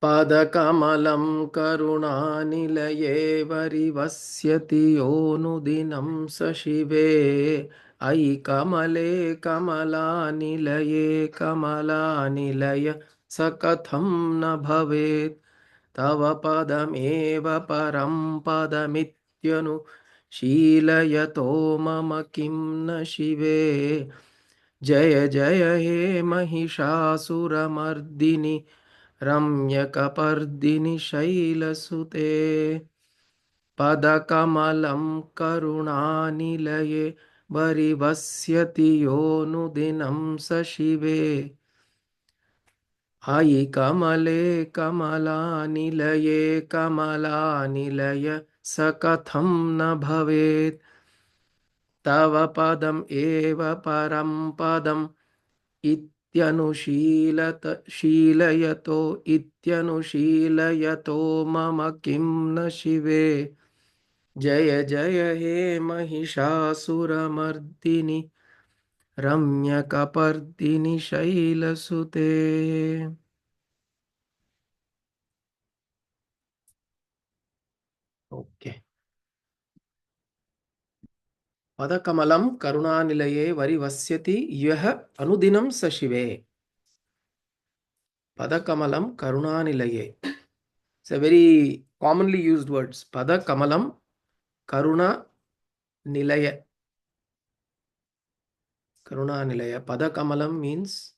पदकमलं करुणानिलये वरिवस्यति योऽनुदिनं स शिवे अयि कमले कमलानिलये कमलानिलय स कथं न भवेत् तव पदमेव परं पदमित्यनुशीलयतो मम किं न शिवे जय जय हे महिषासुरमर्दिनि रम्यकपर्दिनि शैलसुते पदकमलं करुणानिलये वरिवस्यति योऽनुदिनं स शिवे अयि कमले कमलानिलये कमलानिलय स कथं न भवेत् तव पदम् एव परं पदम् शीलयतो मम किं न शिवे जय जय हे महिषासुरमर्दिनि रम्यकपर्दिनि शैलसुते ओके पदकमलं करुणानिलये वरिवस्यति यः अनुदिनं स शिवे पदकमलं करुणानिलये it's a very commonly used words padakamalam karuna nilaya padakamalam means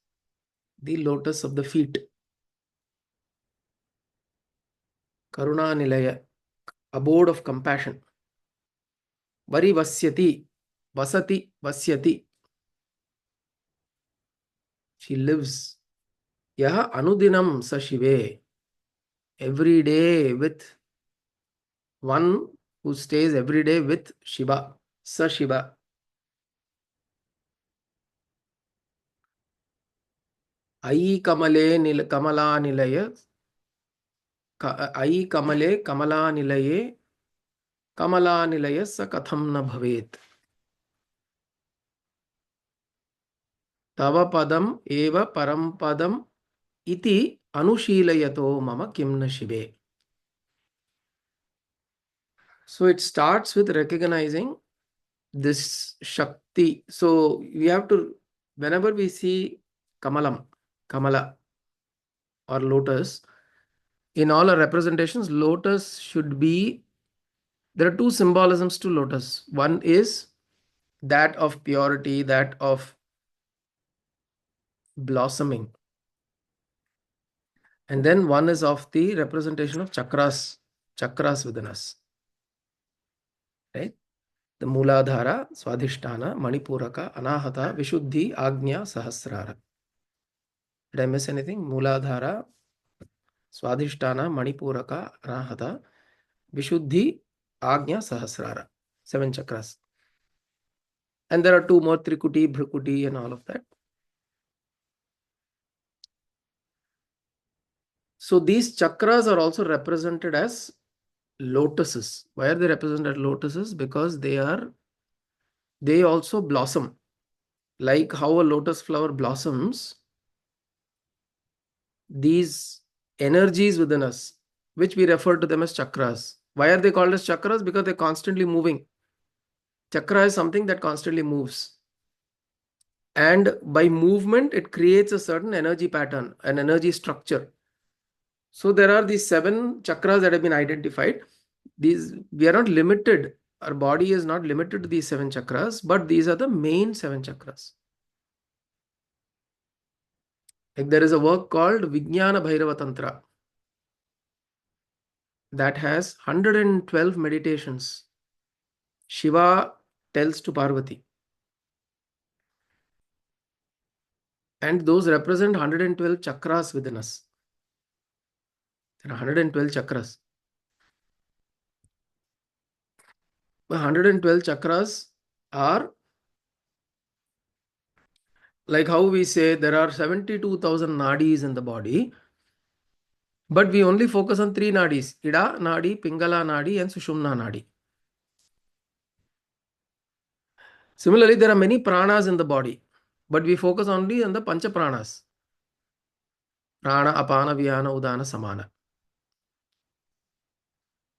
the lotus of the feet karuna nilaya abode of compassion varivasyati vasyati she lives yaha anudinam sa shive every day with one who stays every day with Shiva sa Shiva ayi kamale kamala nilaya ayi kamale kamala nilaye kamala nilaya sa katham na bhavet tava padam eva param padam iti anushilayato mama kim na shive. So it starts with recognizing this Shakti. So we have to, whenever we see Kamalam, Kamala or lotus, in all our representations, lotus should be, there are two symbolisms to lotus. One is that of purity, that of blossoming. And then one is of the representation of chakras within us. Right? The Mooladhara, Swadhisthana, Manipuraka, Anahata, Vishuddhi, Agnya, Sahasrara. Did I miss anything? Mooladhara, Swadhisthana, Manipuraka, Anahata, Vishuddhi, Agnya, Sahasrara. 7 chakras. And there are 2 more, Trikuti, Bhrukuti, and all of that. So these chakras are also represented as lotuses. Why are they represented as lotuses? Because they also blossom. Like how a lotus flower blossoms, these energies within us, which we refer to them as chakras. Why are they called as chakras? Because they're constantly moving. Chakra is something that constantly moves. And by movement, it creates a certain energy pattern, an energy structure. So there are these 7 chakras that have been identified. We are not limited. Our body is not limited to these 7 chakras, but these are the main 7 chakras. Like there is a work called Vijnana Bhairava Tantra that has 112 meditations. Shiva tells to Parvati. And those represent 112 chakras within us. There are 112 chakras. 112 chakras are like how we say there are 72,000 nadis in the body, but we only focus on 3 nadis, Ida Nadi, Pingala Nadi, and Sushumna Nadi. Similarly, there are many pranas in the body, but we focus only on the Pancha Pranas. Prana, Apana, Vyana, Udana, Samana.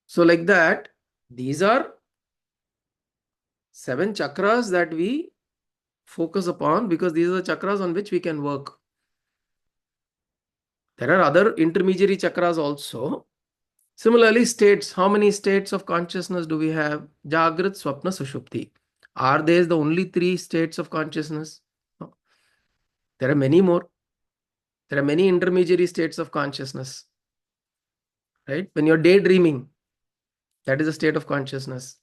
So like that, these are 7 chakras that we focus upon because these are the chakras on which we can work. There are other intermediary chakras also. Similarly, states. How many states of consciousness do we have? Jagrat, Swapna, Sushupti. Are they the only 3 states of consciousness? No. There are many more. There are many intermediary states of consciousness. Right? When you're daydreaming, that is a state of consciousness.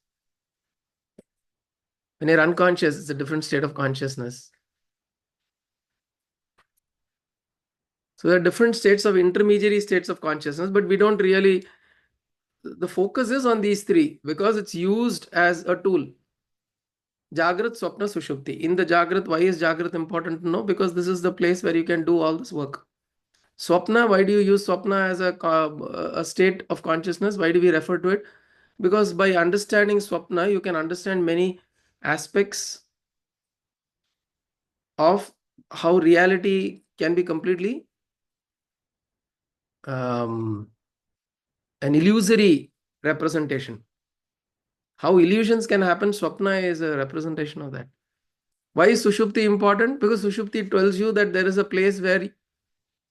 When you're unconscious, it's a different state of consciousness. So there are different states of intermediary states of consciousness, but we don't really, the focus is on these 3 because it's used as a tool. Jagrat, Swapna, Sushupti. In the Jagrat, why is Jagrat important to know? Because this is the place where you can do all this work. Swapna, why do you use Swapna as a state of consciousness? Why do we refer to it? Because by understanding Swapna, you can understand many aspects of how reality can be completely an illusory representation. How illusions can happen, Swapna is a representation of that. Why is Sushupti important? Because Sushupti tells you that there is a place where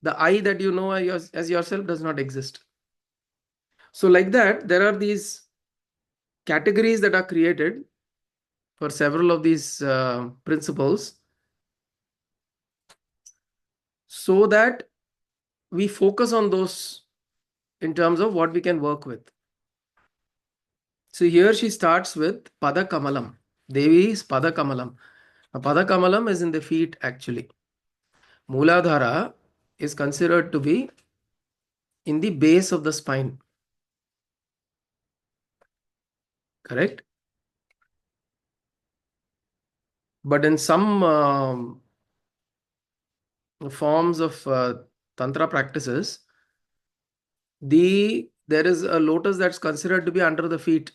the I that you know as yourself does not exist. So like that, there are these categories that are created for several of these principles so that we focus on those in terms of what we can work with. So here she starts with Pada Kamalam. Devi is Pada Kamalam. Now, Pada Kamalam is in the feet actually. Mooladhara is considered to be in the base of the spine. Correct? But in some forms of Tantra practices, there is a lotus that's considered to be under the feet.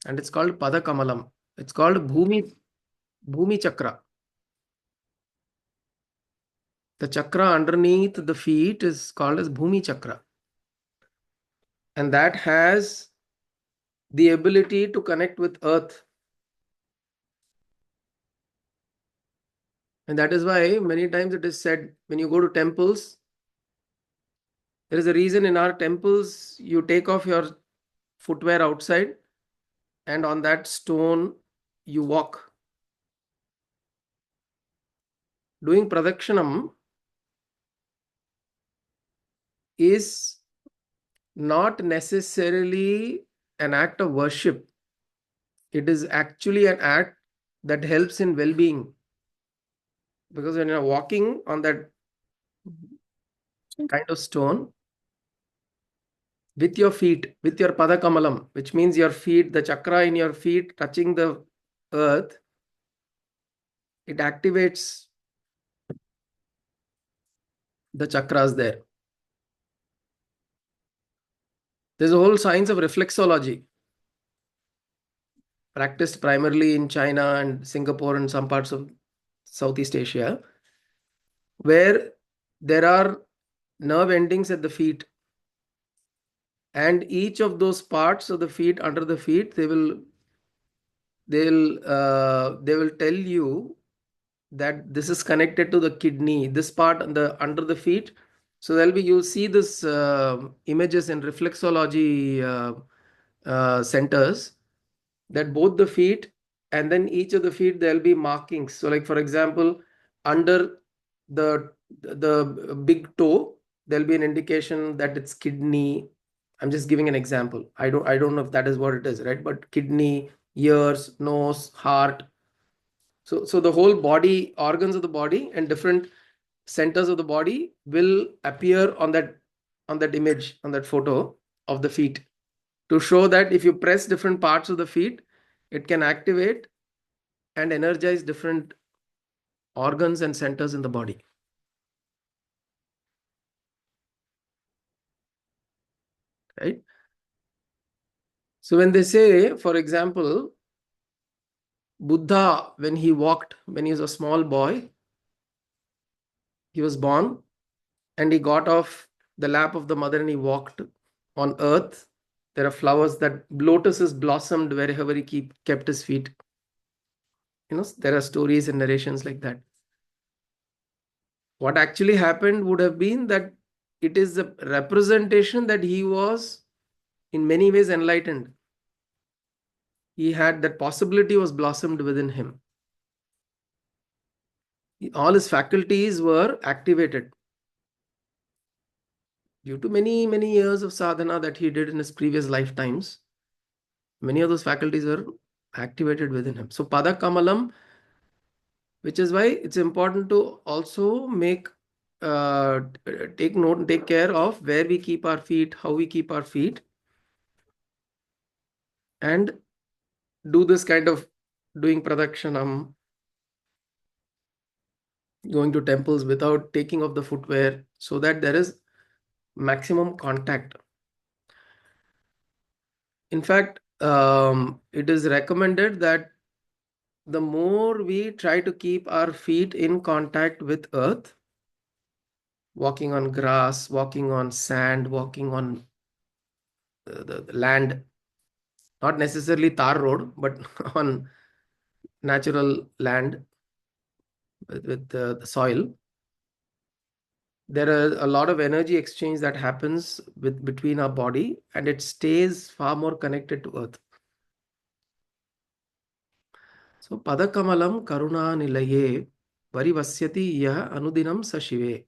And it's called Pada Kamalam. It's called Bhumi Chakra. The chakra underneath the feet is called as Bhumi Chakra. And that has the ability to connect with earth. And that is why many times it is said when you go to temples, there is a reason in our temples you take off your footwear outside and on that stone you walk. Doing pradakshanam is not necessarily an act of worship. It is actually an act that helps in well-being. Because when you're walking on that kind of stone with your feet, with your padakamalam, which means your feet, the chakra in your feet touching the earth, it activates the chakras there. There's a whole science of reflexology practiced primarily in China and Singapore and some parts of Southeast Asia, where there are nerve endings at the feet, and each of those parts of the feet under the feet they will tell you that this is connected to the kidney, this part under the feet. So you'll see this images in reflexology centers, that both the feet and then each of the feet there'll be markings. So like for example, under the big toe there'll be an indication that it's kidney. I'm just giving an example. I don't know if that is what it is, right? But kidney, ears, nose, heart. So the whole body, organs of the body and different centers of the body will appear on that image, on that photo of the feet, to show that if you press different parts of the feet, it can activate and energize different organs and centers in the body. Right? So when they say, for example, Buddha, when he walked, when he was a small boy, he was born and he got off the lap of the mother and he walked on earth. There are flowers that lotuses blossomed wherever he kept his feet. There are stories and narrations like that. What actually happened would have been that it is a representation that he was in many ways enlightened. He had that possibility was blossomed within him. All his faculties were activated due to many years of sadhana that he did in his previous lifetimes. Many of those faculties were activated within him. So pada kamalam, which is why it's important to also take care of where we keep our feet, how we keep our feet, and do this kind of doing pradakshanam, going to temples without taking off the footwear, so that there is maximum contact. In fact, it is recommended that the more we try to keep our feet in contact with earth, walking on grass, walking on sand, walking on the land, not necessarily tar road, but on natural land with the soil, there are a lot of energy exchange that happens between our body, and it stays far more connected to earth. So padakamalam karuna nilaye varivasyati yah anudinam sa shive.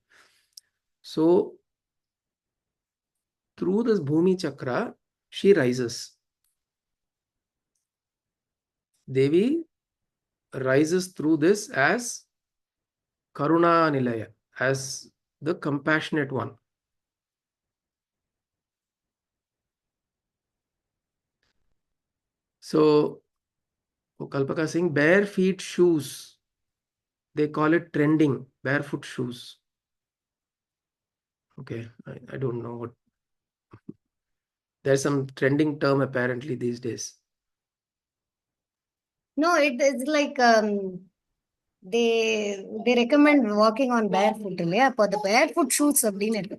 So through this bhumi chakra, she rises. Devi rises through this as karuna nilaya, as the compassionate one. So Kalpaka saying bare feet shoes, they call it trending, barefoot shoes. Okay, I don't know what. There's some trending term apparently these days. No, it is like they recommend walking on barefoot. For the barefoot shoes, apparently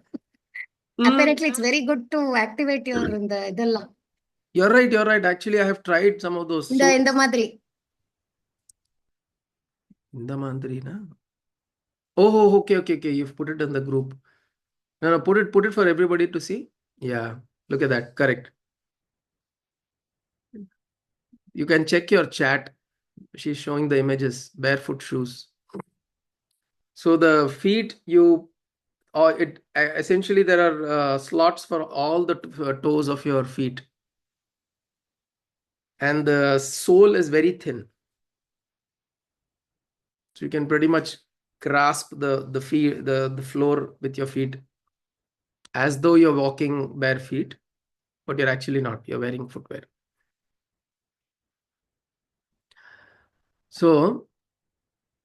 it's very good to activate your the You're right. Actually, I have tried some of those. in the madri. In the mandri, na? Oh, okay. You've put it in the group. No, put it for everybody to see. Yeah, look at that. Correct. You can check your chat. She's showing the images, barefoot shoes. So the feet, essentially there are slots for all the toes of your feet, and the sole is very thin, so you can pretty much grasp the floor with your feet as though you're walking bare feet, but you're actually not. You're wearing footwear. So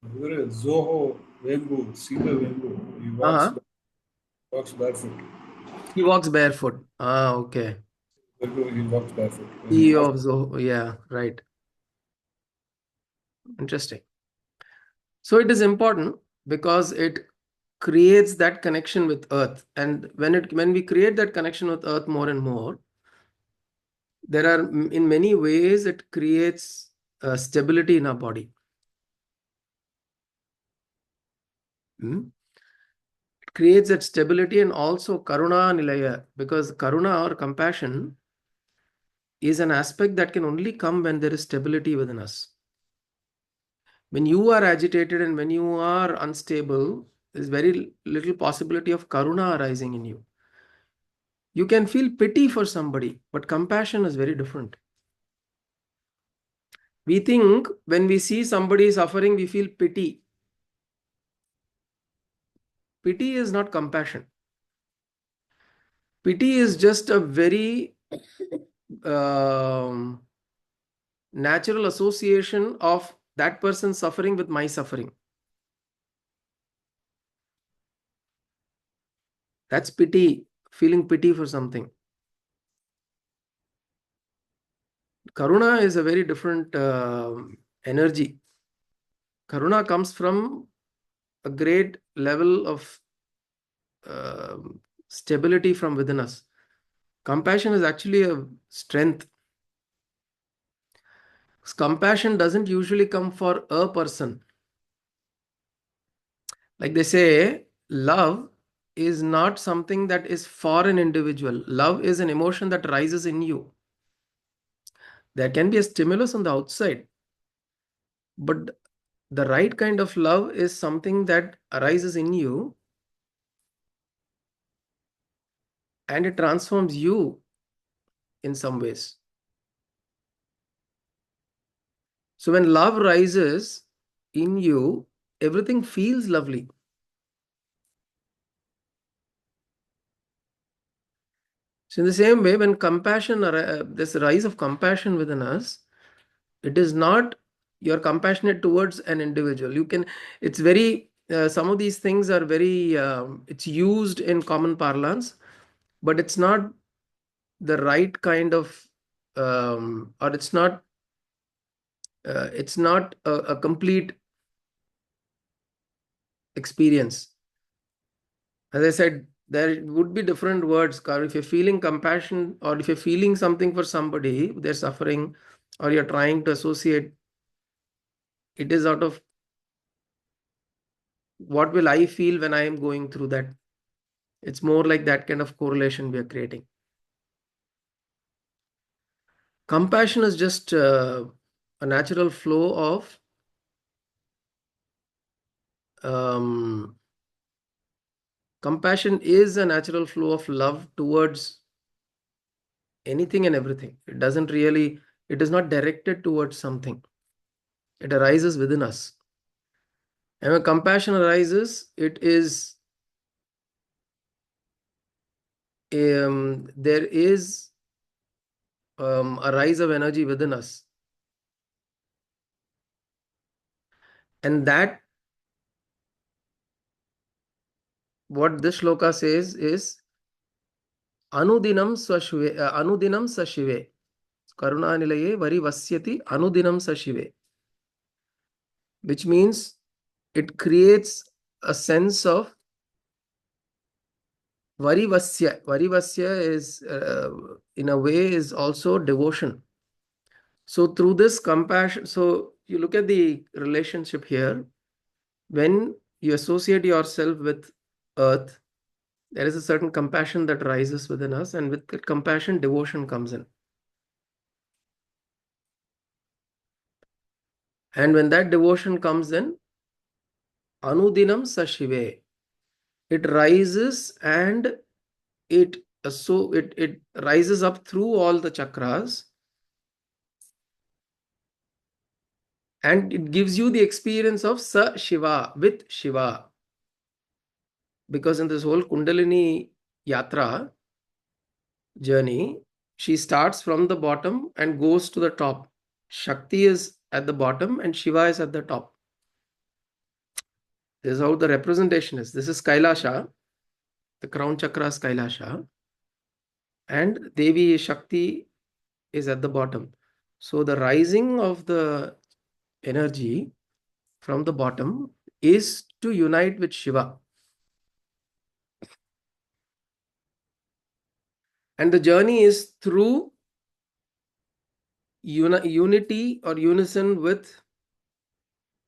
Zoho Vengu, Sila Vengu, walks barefoot. he walks barefoot. Okay. Vengu, he walks barefoot. CEO of Zoho. Yeah, right. Interesting. So it is important because it creates that connection with earth, and when we create that connection with earth more and more, there are in many ways it creates stability in our body. It creates that stability, and also karuna nilaya, because karuna or compassion is an aspect that can only come when there is stability within us. When you are agitated and when you are unstable, there's very little possibility of karuna arising in you. You can feel pity for somebody, but compassion is very different. We think when we see somebody suffering, we feel pity. Pity is not compassion. Pity is just a very natural association of that person's suffering with my suffering. That's pity, feeling pity for something. Karuna is a very different energy. Karuna comes from a great level of stability from within us. Compassion is actually a strength. Compassion doesn't usually come for a person. Like they say, love is not something that is for an individual. Love is an emotion that rises in you. There can be a stimulus on the outside, but the right kind of love is something that arises in you and it transforms you in some ways. So when love rises in you, everything feels lovely. So in the same way, when this rise of compassion within us, it is not you're compassionate towards an individual. It's very, some of these things are very, it's used in common parlance, but it's not the right kind of, or it's not a complete experience. As I said, there would be different words. If you're feeling compassion or if you're feeling something for somebody, they're suffering, or you're trying to associate, it is out of what will I feel when I am going through that. It's more like that kind of correlation we are creating. Compassion is just a natural flow of compassion is a natural flow of love towards anything and everything. It is not directed towards something. It arises within us. And when compassion arises, there is a rise of energy within us. And that, what this shloka says is, Anudinam sa shive. Karunanilaye varivasyati anudinam sa shive. Which means it creates a sense of varivasya. Varivasya is, in a way, is also devotion. So through this compassion, so you look at the relationship here. When you associate yourself with earth, there is a certain compassion that rises within us, and with that compassion, devotion comes in. And when that devotion comes in, Anudinam sa shive, it rises and it rises up through all the chakras, and it gives you the experience of sa Shiva, with Shiva. Because in this whole Kundalini Yatra journey, she starts from the bottom and goes to the top. Shakti is at the bottom and Shiva is at the top. This is how the representation is. This is Kailasha, the crown chakra is Kailasha, and Devi Shakti is at the bottom. So the rising of the energy from the bottom is to unite with Shiva. And the journey is through unity or unison with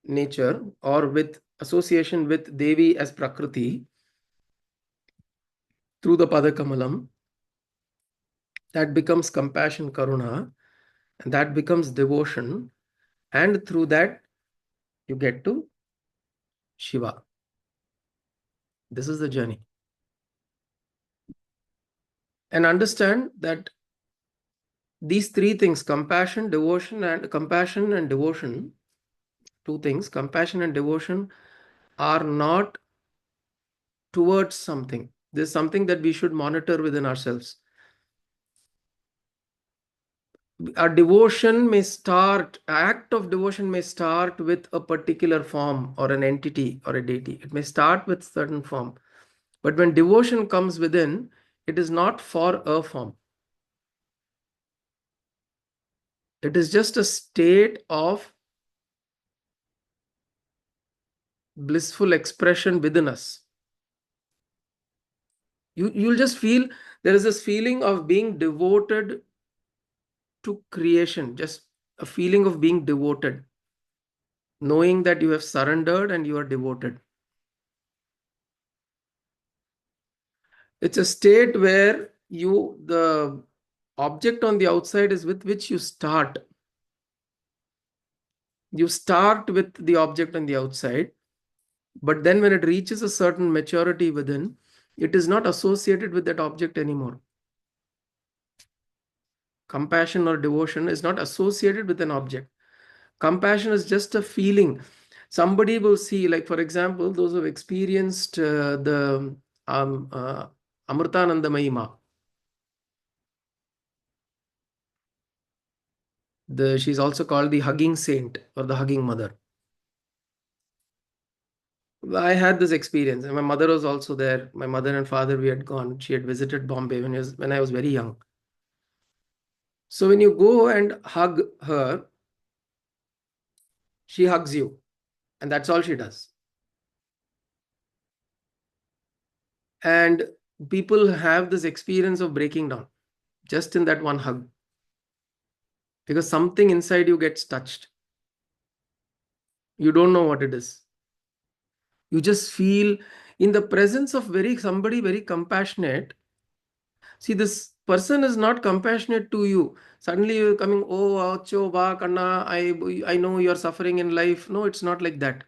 nature, or with association with Devi as Prakriti, through the Padakamalam. That becomes compassion, Karuna, and that becomes devotion. And through that, you get to Shiva. This is the journey. And understand that these three things, compassion, and devotion, two things, compassion and devotion, are not towards something. This is something that we should monitor within ourselves. Our act of devotion may start with a particular form or an entity or a deity. It may start with certain form. But when devotion comes within, it is not for a form. It is just a state of blissful expression within us. You'll just feel there is this feeling of being devoted to creation, just a feeling of being devoted, knowing that you have surrendered and you are devoted. It's a state where the object on the outside is with which you start. You start with the object on the outside, but then when it reaches a certain maturity within, it is not associated with that object anymore. Compassion or devotion is not associated with an object. Compassion is just a feeling. Somebody will see, like for example, those who have experienced the Amritanandamayi Ma. She's also called the hugging saint or the hugging mother. I had this experience, and my mother was also there. My mother and father, we had gone. She had visited Bombay when I was very young. So when you go and hug her, she hugs you, and that's all she does. And people have this experience of breaking down just in that one hug, because something inside you gets touched. You don't know what it is. You just feel in the presence of somebody very compassionate. See, this person is not compassionate to you. Suddenly you're coming, oh, acho, ba, kanna, I know you're suffering in life. No, it's not like that.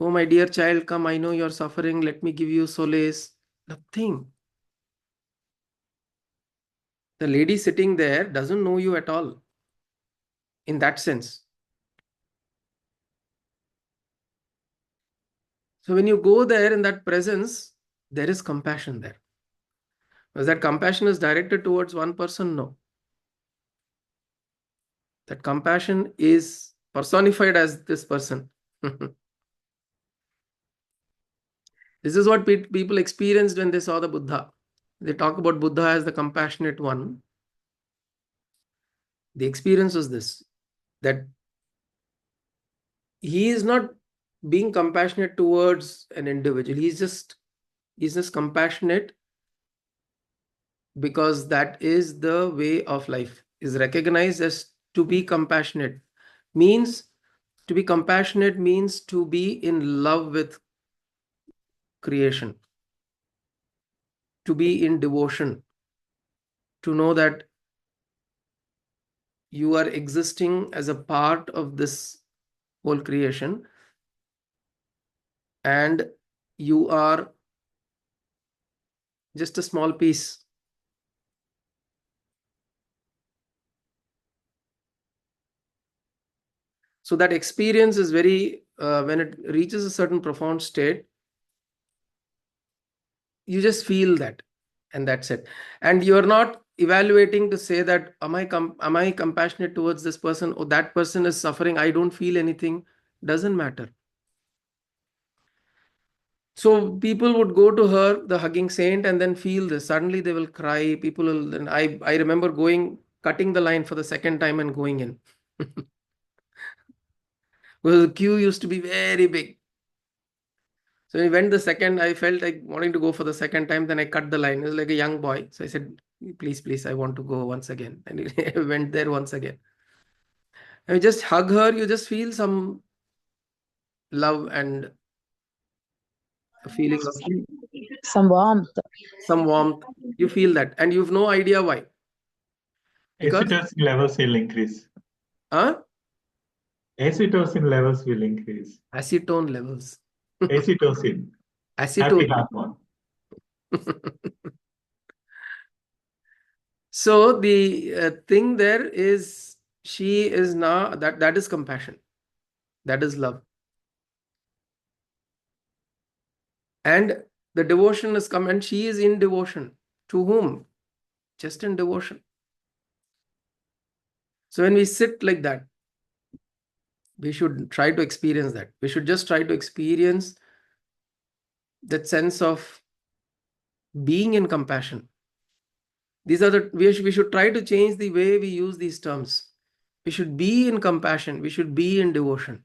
Oh, my dear child, come, I know you're suffering. Let me give you solace. Nothing. The lady sitting there doesn't know you at all in that sense. So when you go there in that presence, there is compassion there. Was that compassion is directed towards one person? No. That compassion is personified as this person. This is what people experienced when they saw the Buddha. They talk about Buddha as the compassionate one. The experience was this, that he is not being compassionate towards an individual. He's just compassionate because that is the way of life. Is recognized as to be compassionate. To be compassionate means to be in love with creation, to be in devotion, to know that you are existing as a part of this whole creation and you are just a small piece. So that experience is very, when it reaches a certain profound state, you just feel that, and that's it. And you're not evaluating to say that, am I compassionate towards this person, or that person is suffering, I don't feel anything. Doesn't matter. So people would go to her, the hugging saint, and then feel this. Suddenly they will cry. People will, and I remember cutting the line for the second time and going in. Well, the queue used to be very big. So when I went the second, I felt like wanting to go for the second time. Then I cut the line. It was like a young boy. So I said, please, I want to go once again. And I went there once again. And you just hug her, you just feel some love and a feeling of Some warmth. some warmth. You feel that. And you've no idea why. Because, Oxytocin levels will increase. huh? Oxytocin levels will increase. Acetone levels. Oxytocin, happy Acetone. hormone. So the thing there is, she is now, that is compassion. That is love. And the devotion has come, and she is in devotion. To whom? Just in devotion. So when we sit like that, we should try to experience that. We should just try to experience that sense of being in compassion. We should try to change the way we use these terms. We should be in compassion. We should be in devotion.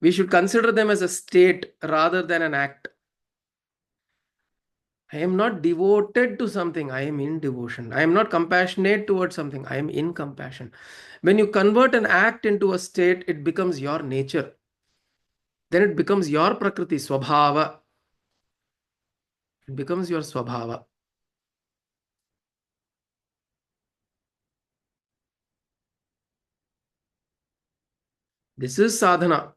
We should consider them as a state rather than an act. I am not devoted to something, I am in devotion. I am not compassionate towards something, I am in compassion. When you convert an act into a state, it becomes your nature. Then it becomes your prakriti, swabhava. It becomes your swabhava. This is sadhana.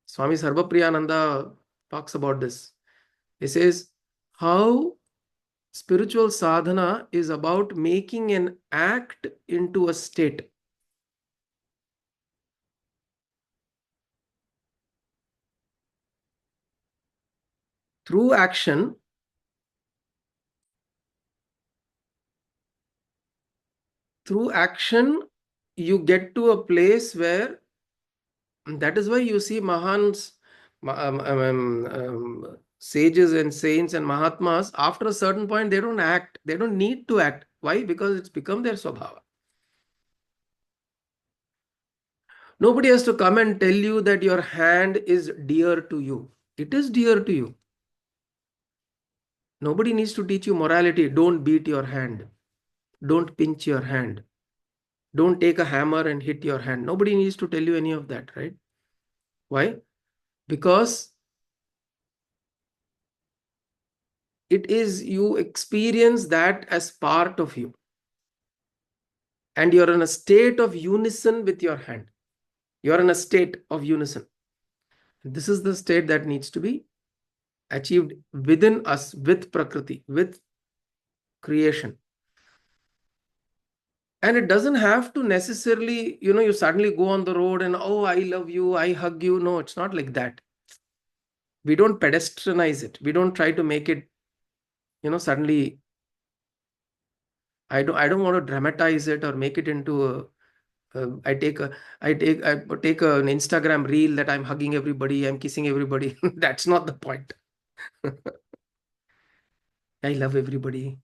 Swami Sarvapriyananda talks about this. He says how spiritual sadhana is about making an act into a state. Through action, you get to a place where, that is why you see Mahans, sages and saints and Mahatmas, after a certain point, they don't act. They don't need to act. Why? Because it's become their swabhava. Nobody has to come and tell you that your hand is dear to you. It is dear to you. Nobody needs to teach you morality. Don't beat your hand. Don't pinch your hand. Don't take a hammer and hit your hand. Nobody needs to tell you any of that, right? Why? Because it is, you experience that as part of you. And you're in a state of unison with your hand. You're in a state of unison. This is the state that needs to be achieved within us, with Prakriti, with creation. And it doesn't have to necessarily, you suddenly go on the road and, oh, I love you, I hug you. No, it's not like that. We don't pedestrianize it. We don't try to make it, suddenly, I don't want to dramatize it or make it into I take an Instagram reel that I'm hugging everybody, I'm kissing everybody. That's not the point. I love everybody.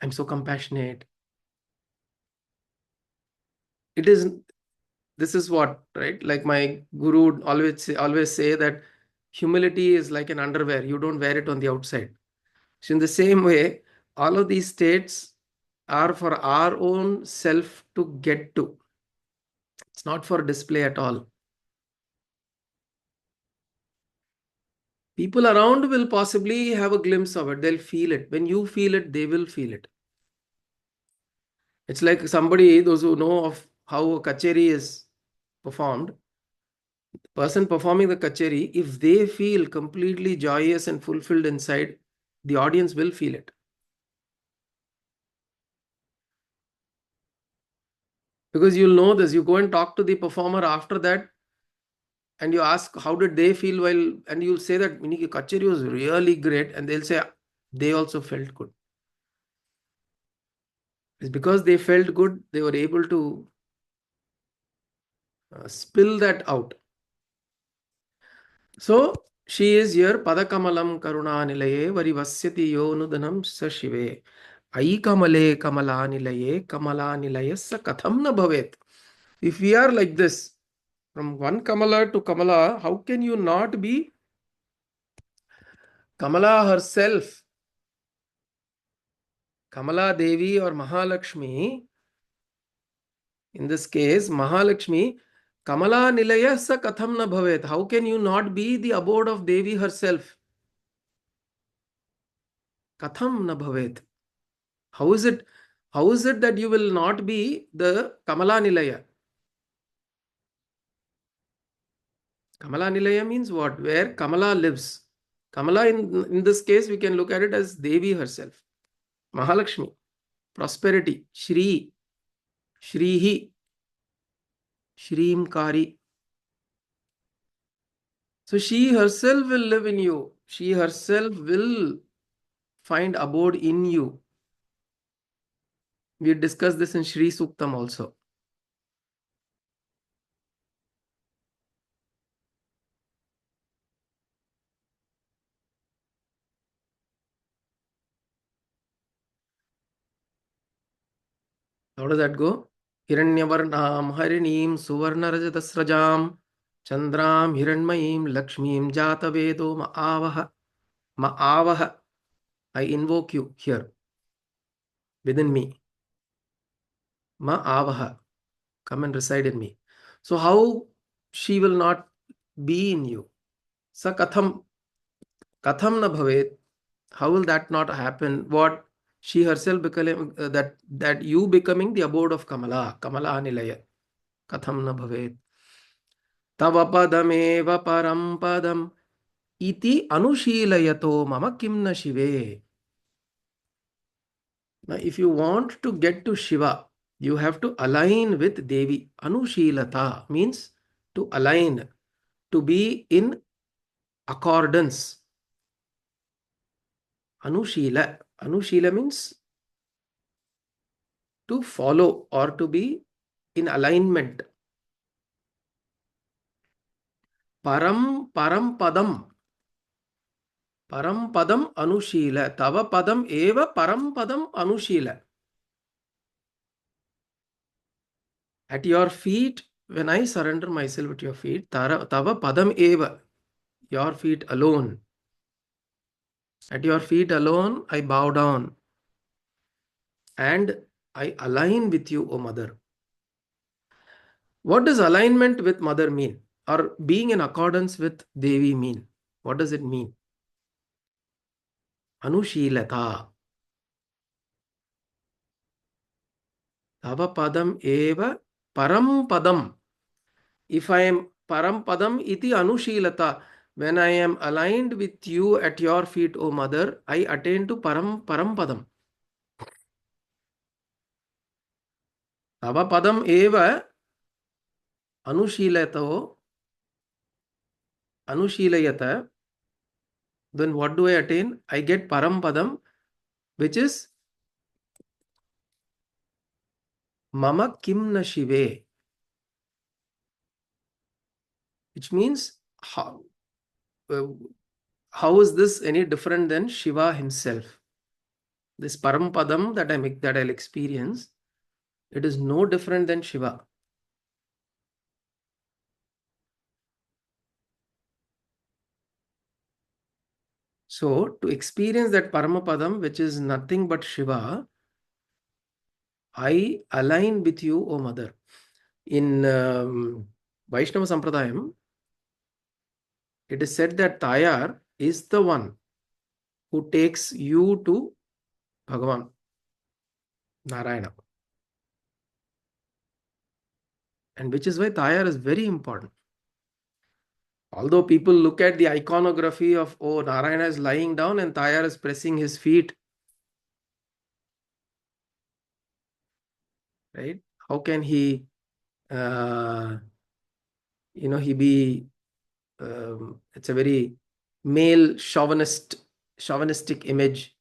I'm so compassionate. This is what, right? Like my guru would always say that humility is like an underwear. You don't wear it on the outside. So in the same way, all of these states are for our own self to get to. It's not for display at all. People around will possibly have a glimpse of it. They'll feel it. When you feel it, they will feel it. It's like those who know of how a kacheri is performed, the person performing the kacheri, if they feel completely joyous and fulfilled inside, the audience will feel it. Because you'll know this. You go and talk to the performer after that, and you ask how did they feel while, and you'll say that kacheri was really great, and they'll say they also felt good. It's because they felt good, they were able to spill that out. So she is here, Padakamalam Karuna Nilaye, Varivasyati Yonudanam Sa Shive. Ai Kamale Kamala Nilaye, Kamala Nilayasa Katham na Bhavet. If we are like this, from one Kamala to Kamala, how can you not be Kamala herself? Kamala Devi or Mahalakshmi, in this case, Mahalakshmi, Kamala Nilaya sa katham na bhavet. How can you not be the abode of Devi herself? Katham na bhavet. How is it that you will not be the Kamala Nilaya? Kamala Nilaya means what? Where Kamala lives. Kamala, in this case, we can look at it as Devi herself. Mahalakshmi. Prosperity. Shri. Shrihi. Shrimkari. So she herself will live in you. She herself will find abode in you. We discussed this in Shri Suktam also. How does that go? Hiranyavarnam harinim suvarna rajatasrajam Chandram Hiranmayim Lakshmim Jatavedo Ma'avaha. Ma'avaha. I invoke you here within me. Ma'avaha. Come and reside in me. So how she will not be in you? Sa katham na bhavet. How will that not happen? What she herself becoming that you becoming the abode of Kamala Nilaya. Katham na bhavet. Tava padameva param padam iti anushilayato mama kim na shive. Now, if you want to get to Shiva, you have to align with Devi. Anushilata means to align, to be in accordance. Anushila. Anushila means to follow or to be in alignment. Param padam. Param padam anushila. Tava padam eva param padam anushila. At your feet, when I surrender myself at your feet, tava padam eva, your feet alone. At your feet alone, I bow down and I align with you, O Mother. What does alignment with Mother mean? Or being in accordance with Devi mean? What does it mean? Anushilata. Tava padam eva param padam. If I am param padam iti anushilata, when I am aligned with you at your feet, O Mother, I attain to param padam. Tava padam eva anushilato. Anushilayata, then what do I attain? I get Parampadam, which is Mama Kimna Shive, which means how is this any different than Shiva himself? This Parampadam that I'll experience, it is no different than Shiva. So to experience that Paramapadam, which is nothing but Shiva, I align with you, O Mother. In Vaishnava Sampradayam, it is said that Tayar is the one who takes you to Bhagavan, Narayana. And which is why Tayar is very important. Although people look at the iconography of, oh, Narayana is lying down and Tayar is pressing his feet. Right? How can he, he be, it's a very male chauvinistic image.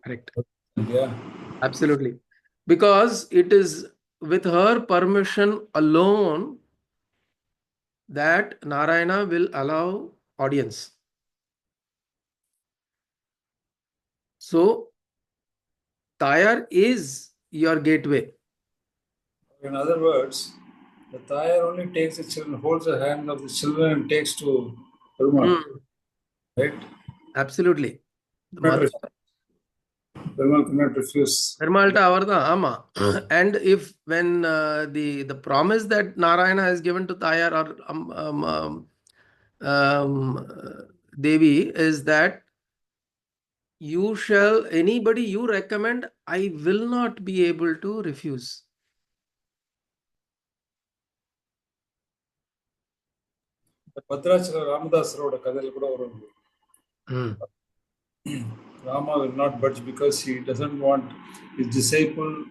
Correct. Absolutely. Because it is with her permission alone that Narayana will allow audience. So, Tayar is your gateway. In other words, the Tayar only takes the children, holds the hand of the children and takes to Perumal. Right? Absolutely. The mother, Perumal cannot refuse. And if when the promise that Narayana has given to Tayar or Devi is that anybody you recommend, I will not be able to refuse. Bhadrachala Ramadasaroda kadhayil kuda varum. Rama will not budge because he doesn't want his disciple,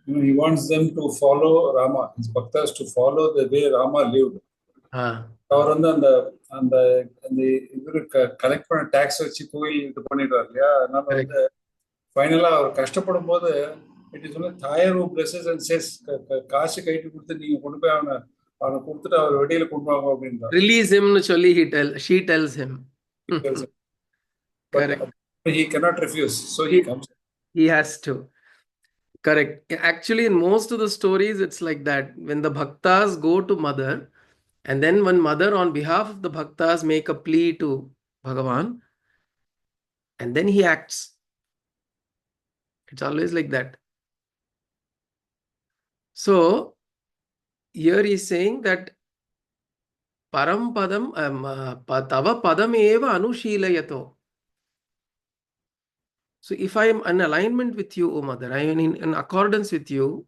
he wants them to follow Rama, his bhaktas to follow the way Rama lived. அவர் வந்து அந்த இவரு collect பண்ண tax வச்சு கோயில் இது பண்ணிடுவார் இல்லையா, அதனால வந்து ஃபைனலா அவர் கஷ்டப்படும் போது இட் இஸ் ஒன்லி தாயர் ஹூ பிளெஸஸ் அண்ட் சேஸ், காசு கைட்டு கொடுத்து நீங்க கொண்டு போய் அவனை கொடுத்துட்டு அவர் வெளியில கொண்டு வாங்க அப்படின்றார். ரிலீஸ் himனு சொல்லி she tells him. But He cannot refuse, so he comes. He has to. Correct. Actually, in most of the stories, it's like that. When the bhaktas go to mother, and then when mother on behalf of the bhaktas make a plea to Bhagavan, and then he acts. It's always like that. So here he's saying that param padam tava padam eva anushilayato. So if I am in alignment with you, O mother, I am in accordance with you,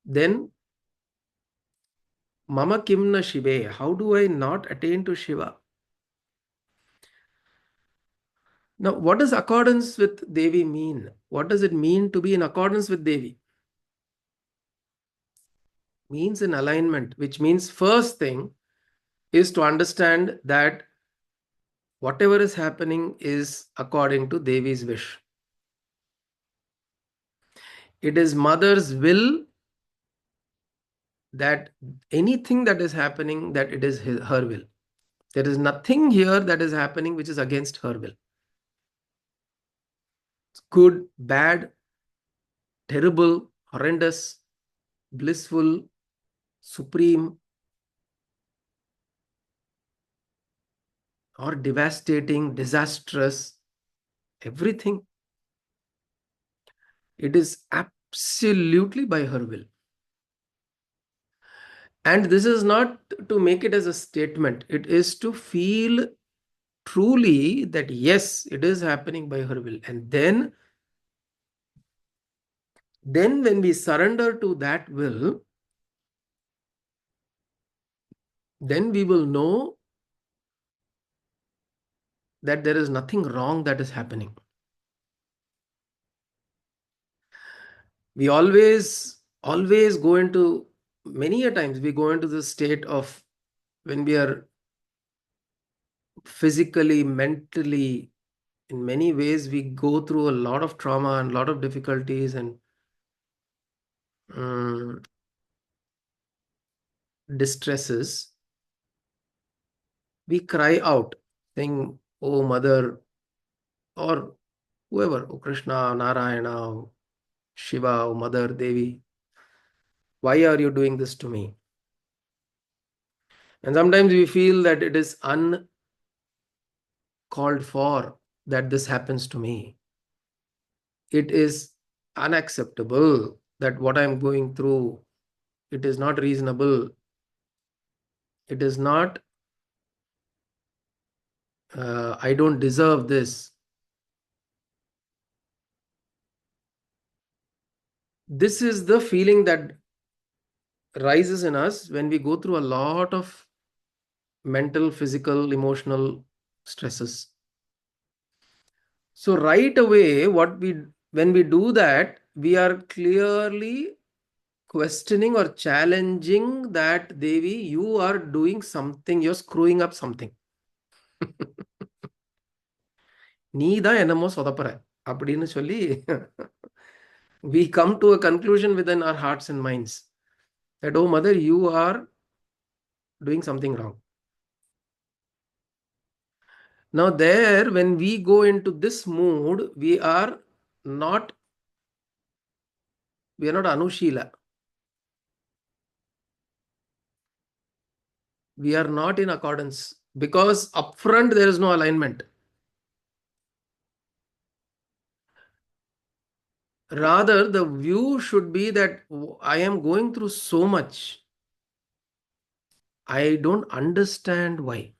then mama kimna shive, how do I not attain to Shiva? Now, what does accordance with Devi mean? What does it mean to be in accordance with Devi? Means in alignment, which means first thing is to understand that whatever is happening is according to Devi's wish. It is mother's will that anything that is happening, that it is her will. There is nothing here that is happening which is against her will. Good, bad, terrible, horrendous, blissful, supreme, or devastating, disastrous, everything. It is absolutely by her will. And this is not to make it as a statement. It is to feel truly that yes, it is happening by her will. And then when we surrender to that will, then we will know that there is nothing wrong that is happening. We always go into, many a times we go into this state of when we are physically, mentally, in many ways we go through a lot of trauma and a lot of difficulties and distresses. We cry out saying, oh mother, or whoever, oh Krishna, Narayana, oh Shiva, oh mother, Devi, why are you doing this to me? And sometimes we feel that it is uncalled for that this happens to me. It is unacceptable that what I'm going through, it is not reasonable. It is not, I don't deserve this. This is the feeling that rises in us when we go through a lot of mental, physical, emotional stresses. So right away, when we do that, we are clearly questioning or challenging that Devi, you are doing something, you're screwing up something. நீதான் என்னமோ சொதப்புற அப்படின்னு சொல்லி we come to a conclusion within our hearts and minds that, oh mother, you are doing something wrong. Now there, when we go into this mood, we are not Anushila. We are not in accordance because upfront there is no alignment. Rather, the view should be that I am going through so much. I don't understand why.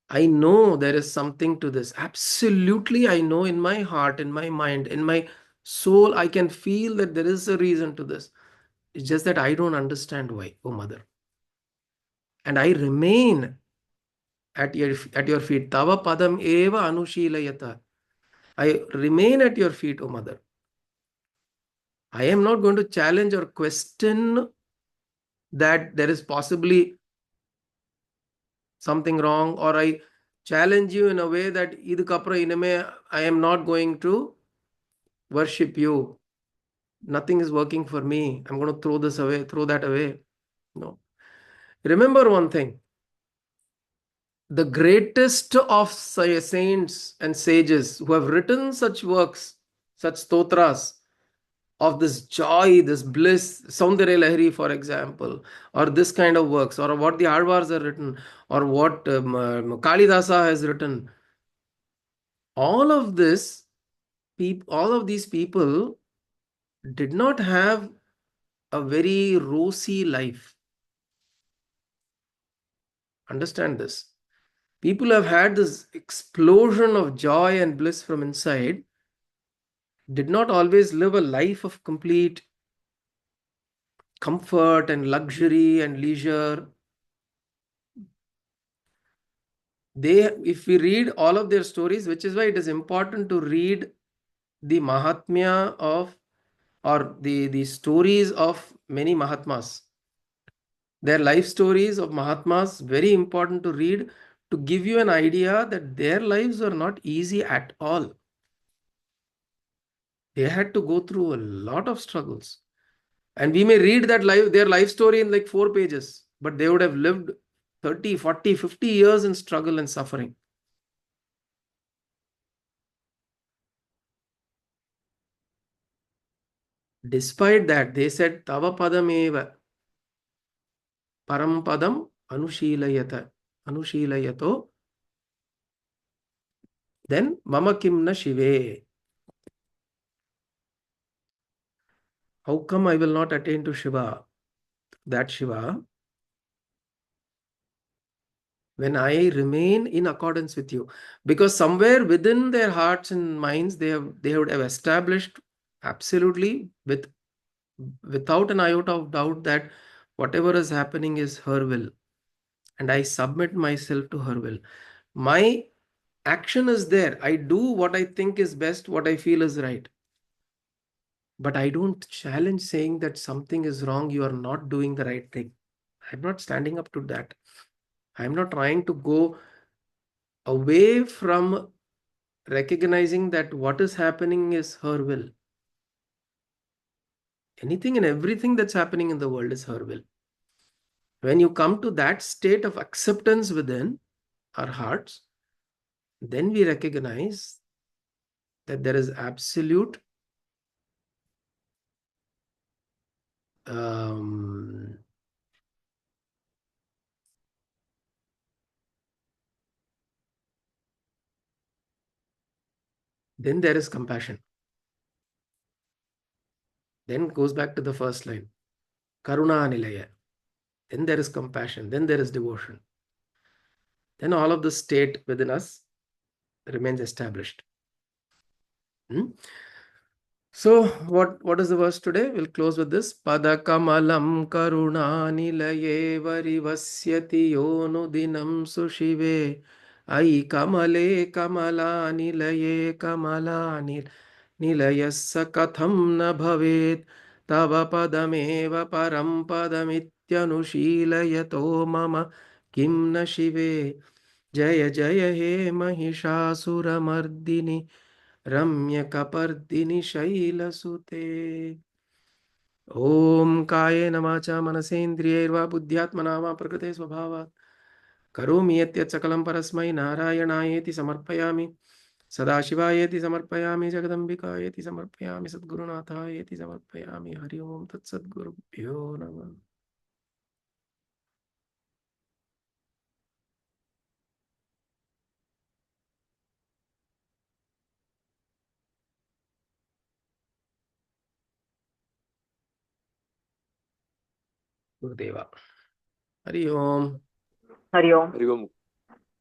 I know there is something to this. Absolutely, I know in my heart, in my mind, in my soul, I can feel that there is a reason to this. It's just that I don't understand why, oh mother. And I remain at your feet. Tava padam eva anushilayata. I remain at your feet, oh mother. I am not going to challenge or question that there is possibly something wrong, or I challenge you in a way that idukapra iname I am not going to worship you. Nothing is working for me. I'm going to throw this away, throw that away. No. Remember one thing. the greatest of saints and sages who have written such works, such stotras of this joy, this bliss, Saundarya Lahari, for example, or this kind of works, or what the Alvars have written, or what Kalidasa has written. All of this, all of these people did not have a very rosy life. Understand this. People have had this explosion of joy and bliss from inside, did not always live a life of complete comfort and luxury and leisure. If we read all of their stories, which is why it is important to read the Mahatmya of, or the stories of many Mahatmas. Their life stories of Mahatmas, very important to read, to give you an idea that their lives are not easy at all. They had to go through a lot of struggles. And we may read that their life story in like 4 pages, but they would have lived 30, 40, 50 years in struggle and suffering. Despite that, they said, Tava padameva parampadam anushilayato, then mama kimna shive. How come I will not attain to Shiva? That Shiva, when I remain in accordance with you. Because somewhere within their hearts and minds, they would have established absolutely without an iota of doubt that whatever is happening is her will. And I submit myself to her will. My action is there. I do what I think is best, what I feel is right. But I don't challenge saying that something is wrong, you are not doing the right thing. I'm not standing up to that. I'm not trying to go away from recognizing that what is happening is her will. Anything and everything that's happening in the world is her will. When you come to that state of acceptance within our hearts, then we recognize that there is absolute then there is compassion. Then goes back to the first line. Karuna Nilaya. Then there is compassion. Then there is devotion. Then all of the state within us remains established. So what is the verse today? We'll close with this. Padakamalam karuna nilaye varivasyati yonu dinam sushive. Ai kamale kamala nilaye kamala nilayassa katham na bhavet. Tava padameva param padamityanushilayato mama kim na shive. Jaya jaya he Mahishasura Mardini रम्यकपर्दिनि शैलसुते. ॐ कायेन वाचा मनसेन्द्रियैर्वा बुद्ध्यात्मना वा प्रकृते स्वभावात् करोमि यत् सकलं परस्मै नारायणायेति समर्पयामि. सदाशिवायेति समर्पयामि. जगदम्बिकायेति समर्पयामि. सद्गुरुनाथायेति समर्पयामि. हरि ओम तत्सद्गुरुभ्यो नमः. गुरुदेवा. हरि ओम. हरि ओम. हरि ओम.